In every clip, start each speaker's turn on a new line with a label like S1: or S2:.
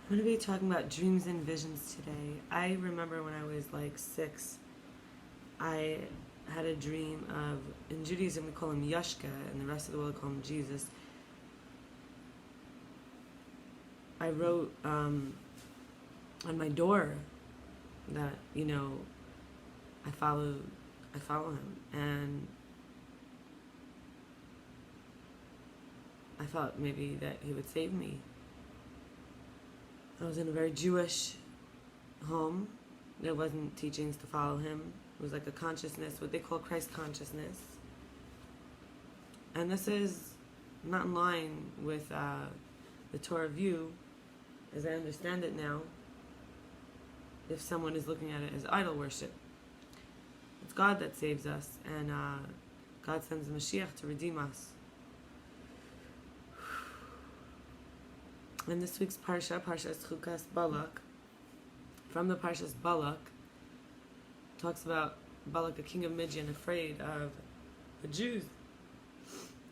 S1: I'm going to be talking about dreams and visions today. I remember when I was like 6, I had a dream of, in Judaism we call him Yashka, and the rest of the world call him Jesus. I wrote on my door that, I follow him, and I thought maybe that he would save me. I was in a very Jewish home. There wasn't teachings to follow him. It was like a consciousness, what they call Christ consciousness. And this is not in line with the Torah view, as I understand it now, if someone is looking at it as idol worship. It's God that saves us, and God sends the Mashiach to redeem us. In this week's Parsha, Parshas Chukas Balak, from the Parshas Balak, talks about Balak, the king of Midian, afraid of the Jews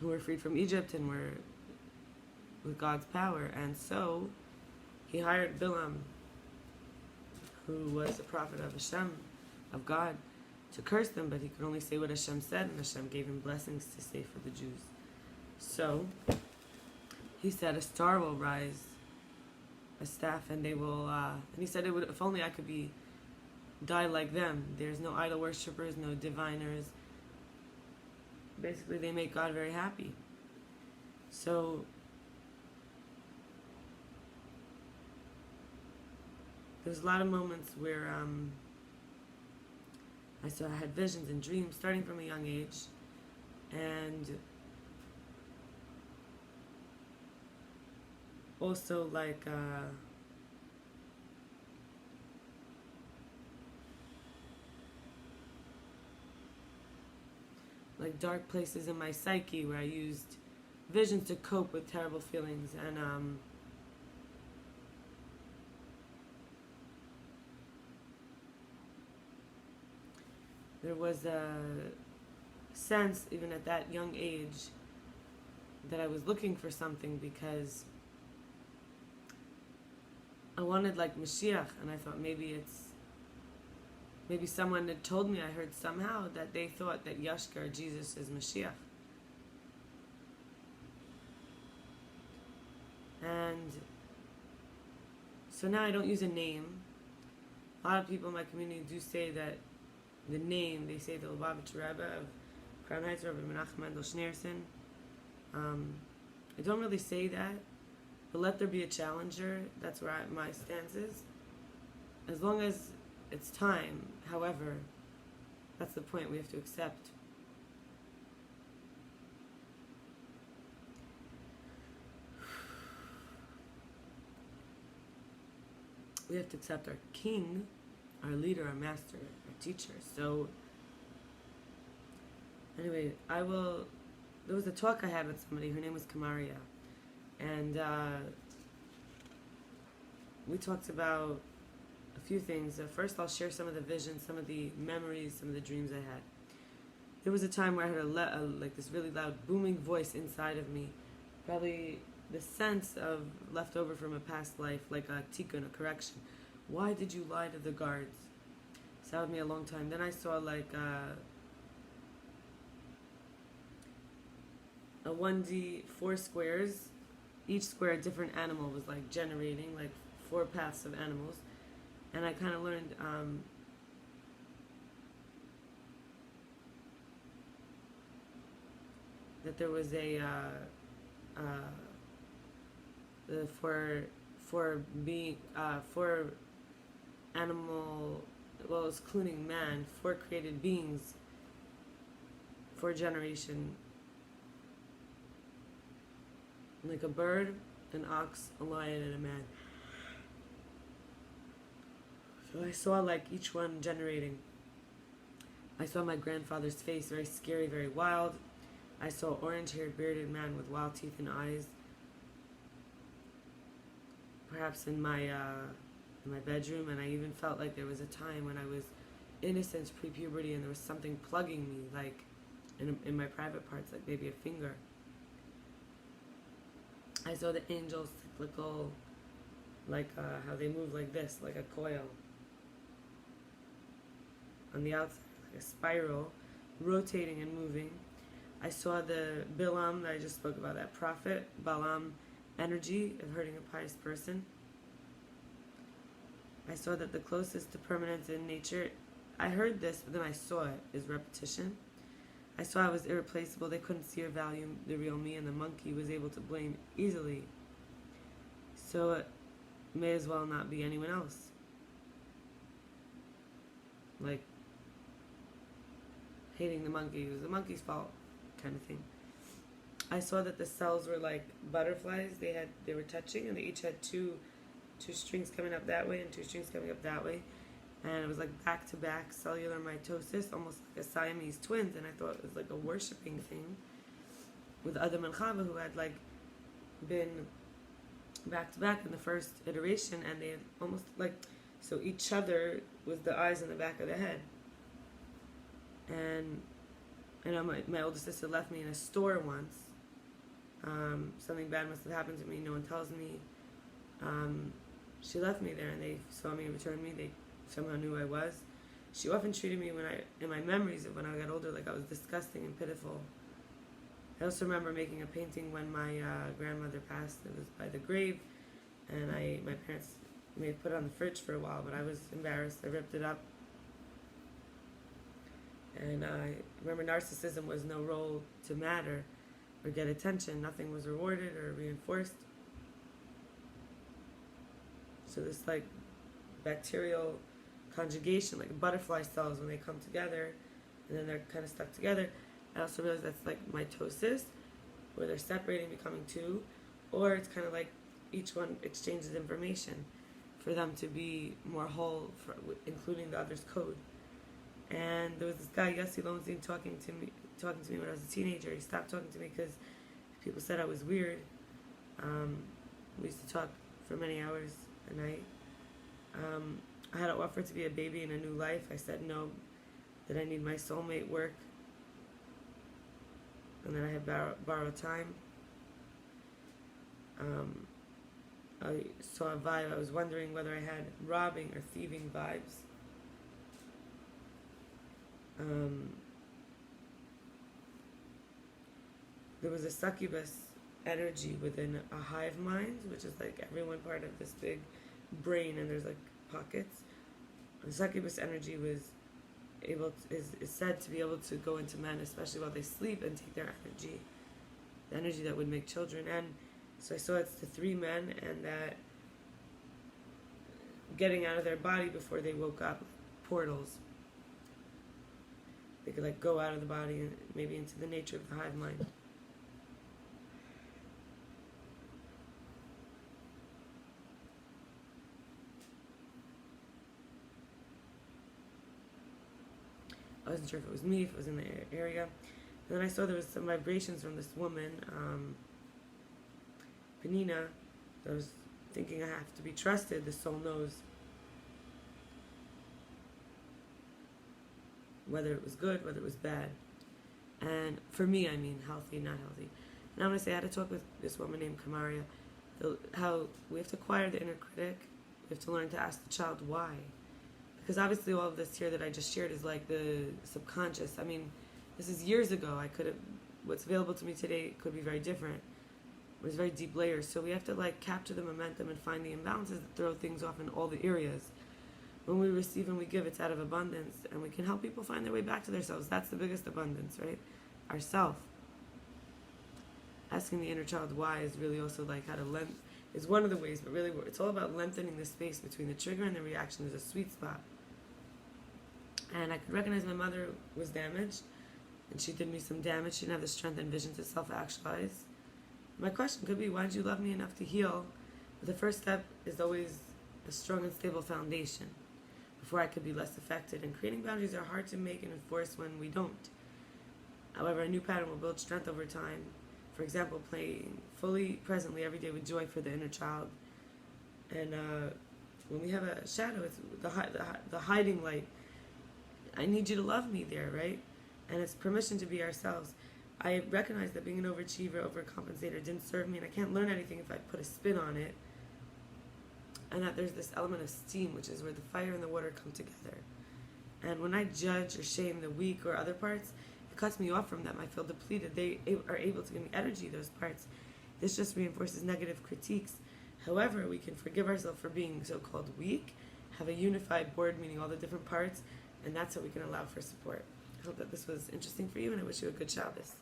S1: who were freed from Egypt and were with God's power. And so he hired Bilam, who was a prophet of Hashem, of God, to curse them, but he could only say what Hashem said, and Hashem gave him blessings to say for the Jews. So he said, a star will rise, a staff, and they will, and he said, if only I could die like them. There's no idol worshippers, no diviners. Basically, they make God very happy. So there's a lot of moments where I had visions and dreams starting from a young age, and also like dark places in my psyche where I used visions to cope with terrible feelings. And there was a sense, even at that young age, that I was looking for something, because I wanted like Mashiach, and I thought maybe someone had told me, I heard somehow that they thought that Yashka, or Jesus, is Mashiach. And so now I don't use a name. A lot of people in my community do say that the name, they say the Lubavitch Rebbe of Crown Heights, Rabbi Menachem Mendel Schneerson. I don't really say that, but let there be a challenger. That's where my stance is. As long as it's time, however, that's the point we have to accept. We have to accept our king, our leader, our master, our teacher. So anyway, there was a talk I had with somebody, her name was Kamaria, and we talked about a few things. First, I'll share some of the visions, some of the memories, some of the dreams I had. There was a time where I heard like this really loud booming voice inside of me, probably the sense of left over from a past life, like a tikkun, a correction. Why did you lie to the guards? Sat with me a long time. Then I saw like a 1D, 4 squares. Each square, a different animal was like generating, like 4 paths of animals. And I kind of learned that there was for animal, well, it's including man, 4 created beings, 4 generation, like a bird, an ox, a lion, and a man. So I saw like each one generating. I saw my grandfather's face, very scary, very wild. I saw an orange-haired, bearded man with wild teeth and eyes. Perhaps in my bedroom, and I even felt like there was a time when I was innocent, pre-puberty, and there was something plugging me, like in my private parts, like maybe a finger. I saw the angels, cyclical, like how they move like this, like a coil on the outside, like a spiral, rotating and moving. I saw the Bilam that I just spoke about, that prophet, Balaam energy of hurting a pious person. I saw that the closest to permanence in nature, I heard this, but then I saw it, is repetition. I saw I was irreplaceable. They couldn't see or value the real me, and the monkey was able to blame easily. So it may as well not be anyone else. Like, hating the monkey, it was the monkey's fault, kind of thing. I saw that the cells were like butterflies. They were touching, and they each had two strings coming up that way and two strings coming up that way. And it was like back-to-back cellular mitosis, almost like a Siamese twins. And I thought it was like a worshipping thing with Adam and Chava, who had like been back-to-back in the first iteration, and they had almost like, so each other was the eyes in the back of the head. And I know my older sister left me in a store once. Something bad must have happened to me. No one tells me. She left me there, and they saw me and returned me. They somehow knew who I was. She often treated me in my memories of when I got older, like I was disgusting and pitiful. I also remember making a painting when my grandmother passed. It was by the grave, and my parents may have put it on the fridge for a while, but I was embarrassed. I ripped it up. And I remember narcissism was no role to matter or get attention. Nothing was rewarded or reinforced. So this like bacterial conjugation, like butterfly cells when they come together and then they're kind of stuck together. I also realized that's like mitosis, where they're separating, becoming two, or it's kind of like each one exchanges information for them to be more whole, including the other's code. And there was this guy, Yossi Lowenstein, talking to me when I was a teenager. He stopped talking to me because people said I was weird. We used to talk for many hours a night. I had an offer to be a baby in a new life. I said no, that I need my soulmate work, and then I had borrowed time. I saw a vibe. I was wondering whether I had robbing or thieving vibes. There was a succubus energy within a hive mind, which is like everyone part of this big brain, and there's like pockets. The succubus energy is said to be able to go into men, especially while they sleep, and take their energy, the energy that would make children. And so I saw it's the three men, and that getting out of their body before they woke up, portals. They could like go out of the body and maybe into the nature of the hive mind. I wasn't sure if it was me, if it was in the area. And then I saw there was some vibrations from this woman, Penina. I was thinking I have to be trusted. The soul knows whether it was good, whether it was bad. And for me, I mean healthy, not healthy. And I'm going to say I had to talk with this woman named Kamaria, how we have to quiet the inner critic. We have to learn to ask the child why. Because obviously all of this here that I just shared is like the subconscious. I mean, this is years ago. What's available to me today could be very different. There's very deep layers. So we have to like capture the momentum and find the imbalances that throw things off in all the areas. When we receive and we give, it's out of abundance. And we can help people find their way back to themselves. That's the biggest abundance, right? Ourself. Asking the inner child why is really also like how to lengthen. Is one of the ways, but really it's all about lengthening the space between the trigger and the reaction. There's a sweet spot. And I could recognize my mother was damaged, and she did me some damage. She didn't have the strength and vision to self-actualize. My question could be, why did you love me enough to heal? But the first step is always a strong and stable foundation before I could be less affected. And creating boundaries are hard to make and enforce when we don't. However, a new pattern will build strength over time. For example, playing fully presently every day with joy for the inner child. And when we have a shadow, it's the hiding light. I need you to love me there, right? And it's permission to be ourselves. I recognize that being an overachiever, overcompensator didn't serve me, and I can't learn anything if I put a spin on it. and that there's this element of steam, which is where the fire and the water come together. And when I judge or shame the weak or other parts, it cuts me off from them. I feel depleted. They are able to give me energy, those parts. This just reinforces negative critiques. However, we can forgive ourselves for being so-called weak, have a unified board, meaning all the different parts, and that's what we can allow for support. I hope that this was interesting for you, and I wish you a good Shabbos.